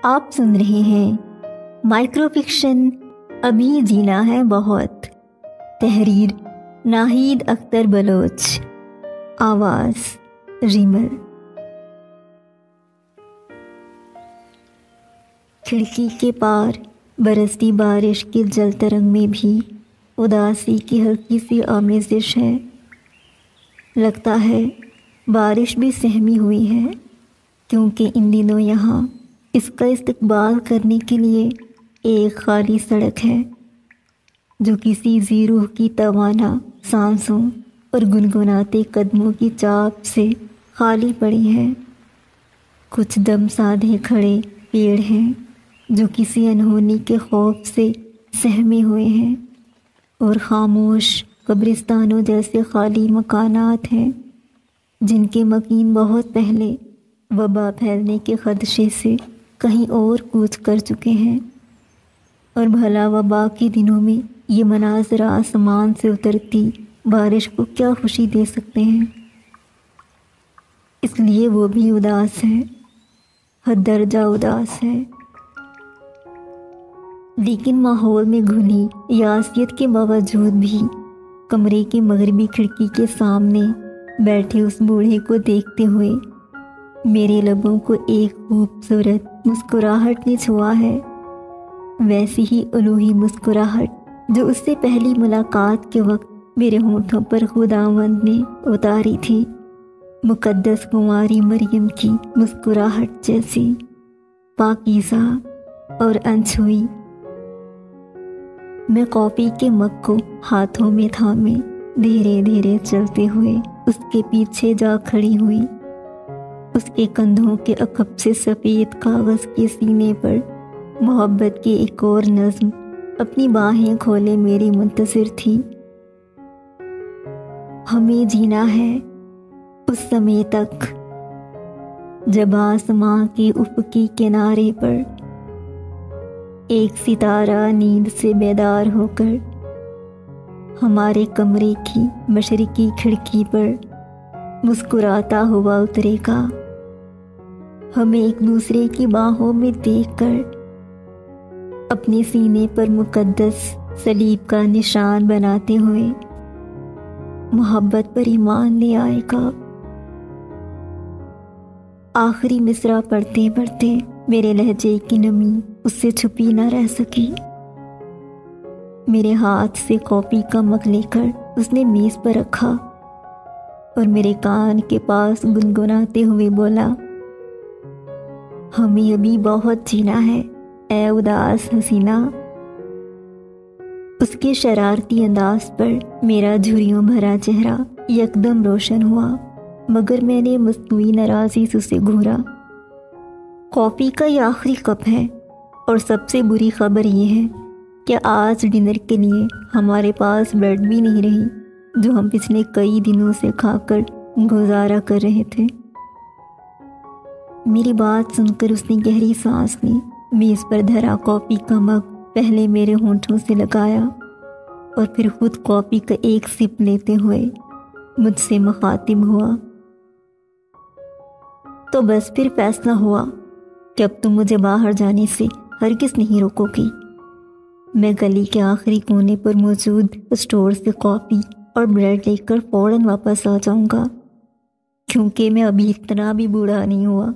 آپ سن رہے ہیں مائکرو فکشن ابھی جینا ہے بہت، تحریر ناہید اختر بلوچ، آواز ریمل۔ کھڑکی کے پار برستی بارش کے جل ترنگ میں بھی اداسی کی ہلکی سی آمیزش ہے۔ لگتا ہے بارش بھی سہمی ہوئی ہے، کیونکہ ان دنوں یہاں اس کا استقبال کرنے کے لیے ایک خالی سڑک ہے جو کسی ذی روح کی توانا سانسوں اور گنگناتے قدموں کی چاپ سے خالی پڑی ہے۔ کچھ دم سادھے کھڑے پیڑ ہیں جو کسی انہونی کے خوف سے سہمے ہوئے ہیں، اور خاموش قبرستانوں جیسے خالی مکانات ہیں جن کے مکین بہت پہلے وبا پھیلنے کے خدشے سے کہیں اور کوچ کر چکے ہیں، اور بھلا وبا کے دنوں میں یہ مناظر آسمان سے اترتی بارش کو کیا خوشی دے سکتے ہیں؟ اس لیے وہ بھی اداس ہے، حد درجہ اداس ہے۔ لیکن ماحول میں گھلی یاسیت کے باوجود بھی کمرے کی مغربی کھڑکی کے سامنے بیٹھے اس بوڑھے کو دیکھتے ہوئے میرے لبوں کو ایک خوبصورت مسکراہٹ نے چھوا ہے، ویسی ہی الوہی مسکراہٹ جو اس سے پہلی ملاقات کے وقت میرے ہونٹوں پر خداوند نے اتاری تھی، مقدس کنواری مریم کی مسکراہٹ جیسی پاکیزہ اور انچھوئی۔ میں کافی کے مگ کو ہاتھوں میں تھامے دھیرے دھیرے چلتے ہوئے اس کے پیچھے جا کھڑی ہوئی۔ اس کے کندھوں کے عقب سے سفید کاغذ کے سینے پر محبت کی ایک اور نظم اپنی باہیں کھولے میری منتظر تھی۔ ہمیں جینا ہے اس سمے تک جب آسماں کے افقی کنارے پر ایک ستارہ نیند سے بیدار ہو کر ہمارے کمرے کی مشرقی کھڑکی پر مسکراتا ہوا اترے گا، ہمیں ایک دوسرے کی باہوں میں دیکھ کر اپنے سینے پر مقدس صلیب کا نشان بناتے ہوئے محبت پر ایمان لے آئے گا۔ آخری مصرع پڑھتے پڑھتے میرے لہجے کی نمی اس سے چھپی نہ رہ سکی۔ میرے ہاتھ سے کاپی کا مگ لے کر اس نے میز پر رکھا اور میرے کان کے پاس گنگناتے ہوئے بولا، ہمیں ابھی بہت جینا ہے اے اداس حسینہ۔ اس کے شرارتی انداز پر میرا جھریوں بھرا چہرہ یکدم روشن ہوا، مگر میں نے مصنوعی ناراضی سے اسے گھورا۔ کافی کا یہ آخری کپ ہے، اور سب سے بری خبر یہ ہے کہ آج ڈنر کے لیے ہمارے پاس بریڈ بھی نہیں رہی جو ہم پچھلے کئی دنوں سے کھا کر گزارا کر رہے تھے۔ میری بات سن کر اس نے گہری سانس لی، میز پر دھرا کافی کا مگ پہلے میرے ہونٹوں سے لگایا اور پھر خود کافی کا ایک سپ لیتے ہوئے مجھ سے مخاطب ہوا۔ تو بس پھر فیصلہ ہوا کہ اب تم مجھے باہر جانے سے ہرگز نہیں روکو گی۔ میں گلی کے آخری کونے پر موجود اسٹور سے کافی اور بریڈ لے کر فوراً واپس آ جاؤں گا، کیونکہ میں ابھی اتنا بھی بوڑھا نہیں ہوا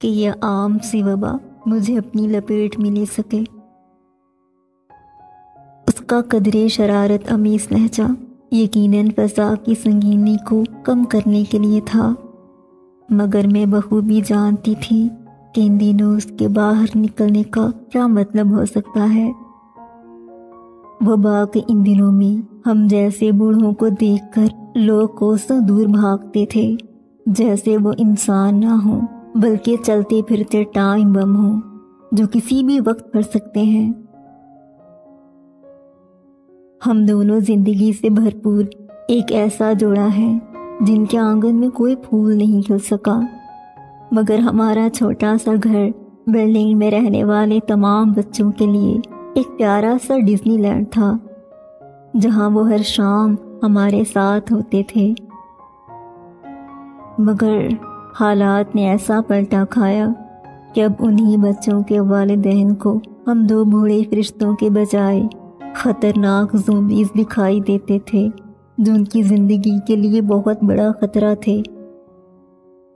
کہ یہ عام سی وبا مجھے اپنی لپیٹ میں لے سکے۔ اس کا قدرے شرارت امیز لہجہ یقیناً فضا کی سنگینی کو کم کرنے کے لیے تھا، مگر میں بخوبی جانتی تھی کہ ان دنوں اس کے باہر نکلنے کا کیا مطلب ہو سکتا ہے۔ وبا کے ان دنوں میں ہم جیسے بوڑھوں کو دیکھ کر لوگ کوسوں دور بھاگتے تھے، جیسے وہ انسان نہ ہوں بلکہ چلتے پھرتے ٹائم بم ہوں جو کسی بھی وقت پڑ سکتے ہیں۔ ہم دونوں زندگی سے بھرپور ایک ایسا جوڑا ہے جن کے آنگن میں کوئی پھول نہیں کھل سکا، مگر ہمارا چھوٹا سا گھر بلڈنگ میں رہنے والے تمام بچوں کے لیے ایک پیارا سا ڈزنی لینڈ تھا، جہاں وہ ہر شام ہمارے ساتھ ہوتے تھے۔ مگر حالات نے ایسا پلٹا کھایا کہ اب انہی بچوں کے والدین کو ہم دو بوڑھے فرشتوں کے بجائے خطرناک زومبیز دکھائی دیتے تھے جو ان کی زندگی کے لیے بہت بڑا خطرہ تھے۔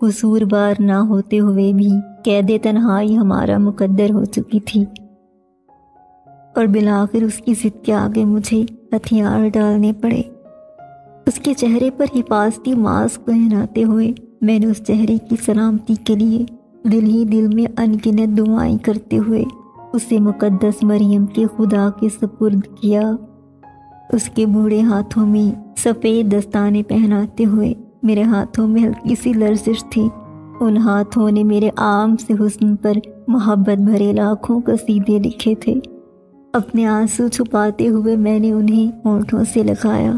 قصوروار نہ ہوتے ہوئے بھی قید تنہائی ہمارا مقدر ہو چکی تھی، اور بالآخر اس کی ضد کے آگے مجھے ہتھیار ڈالنے پڑے۔ اس کے چہرے پر حفاظتی ماسک پہناتے ہوئے میں نے اس چہرے کی سلامتی کے لیے دل ہی دل میں انگنت دعائیں کرتے ہوئے اسے مقدس مریم کے خدا کے سپرد کیا۔ اس کے بوڑھے ہاتھوں میں سفید دستانے پہناتے ہوئے میرے ہاتھوں میں ہلکی سی لرزش تھی۔ ان ہاتھوں نے میرے عام سے حسن پر محبت بھرے لاکھوں قصیدے لکھے تھے۔ اپنے آنسو چھپاتے ہوئے میں نے انہیں ہونٹوں سے لگایا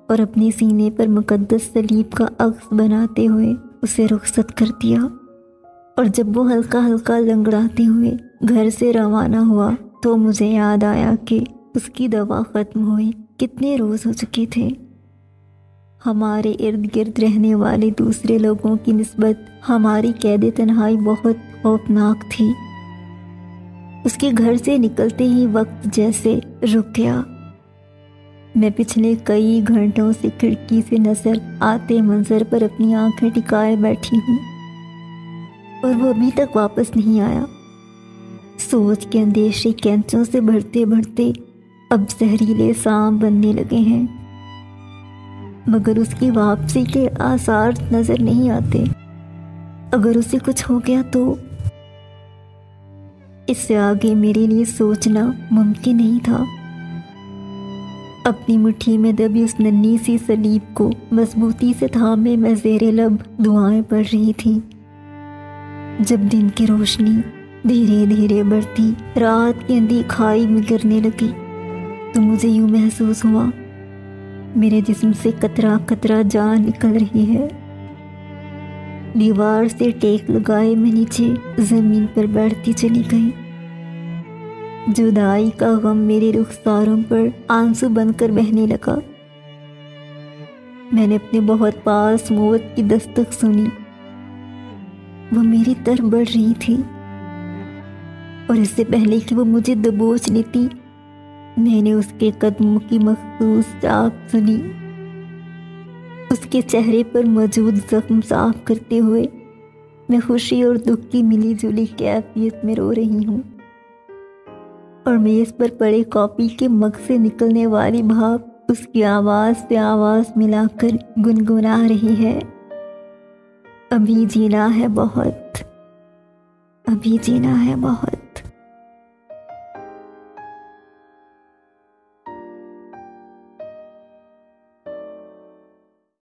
اور اپنے سینے پر مقدس صلیب کا عکس بناتے ہوئے اسے رخصت کر دیا۔ اور جب وہ ہلکا ہلکا لنگڑاتے ہوئے گھر سے روانہ ہوا تو مجھے یاد آیا کہ اس کی دوا ختم ہوئی کتنے روز ہو چکے تھے۔ ہمارے ارد گرد رہنے والے دوسرے لوگوں کی نسبت ہماری قید تنہائی بہت خوفناک تھی۔ اس کے گھر سے نکلتے ہی وقت جیسے رک گیا۔ میں پچھلے کئی گھنٹوں سے کھڑکی سے نظر آتے منظر پر اپنی آنکھیں ٹکائے بیٹھی ہوں، اور وہ ابھی تک واپس نہیں آیا۔ سوچ کے اندیشے کینچوں سے بڑھتے بڑھتے اب زہریلے سانپ بننے لگے ہیں، مگر اس کی واپسی کے آثار نظر نہیں آتے۔ اگر اسے کچھ ہو گیا تو اس سے آگے میرے لیے سوچنا ممکن نہیں تھا۔ اپنی مٹھی میں دبی اس ننھی سی صلیب کو مضبوطی سے تھامے میں زیر لب دعائیں پڑھ رہی تھی۔ جب دن کی روشنی دھیرے دھیرے بڑھتی رات کی اندھی کھائی میں گرنے لگی تو مجھے یوں محسوس ہوا میرے جسم سے قطرہ قطرہ جان نکل رہی ہے۔ دیوار سے ٹیک لگائے میں نیچے زمین پر بیٹھتی چلی گئی۔ جدائی کا غم میرے رخساروں پر آنسو بن کر بہنے لگا۔ میں نے اپنے بہت پاس موت کی دستک سنی، وہ میری طرف بڑھ رہی تھی، اور اس سے پہلے کہ وہ مجھے دبوچ لیتی میں نے اس کے قدموں کی مخصوص چاک سنی۔ اس کے چہرے پر موجود زخم صاف کرتے ہوئے میں خوشی اور دکھ کی ملی جلی کیفیت میں رو رہی ہوں، اور میز پر پڑے کافی کے مگ سے نکلنے والی بھاپ اس کی آواز سے آواز ملا کر گنگنا رہی ہے۔ ابھی جینا ہے بہت، ابھی جینا ہے بہت۔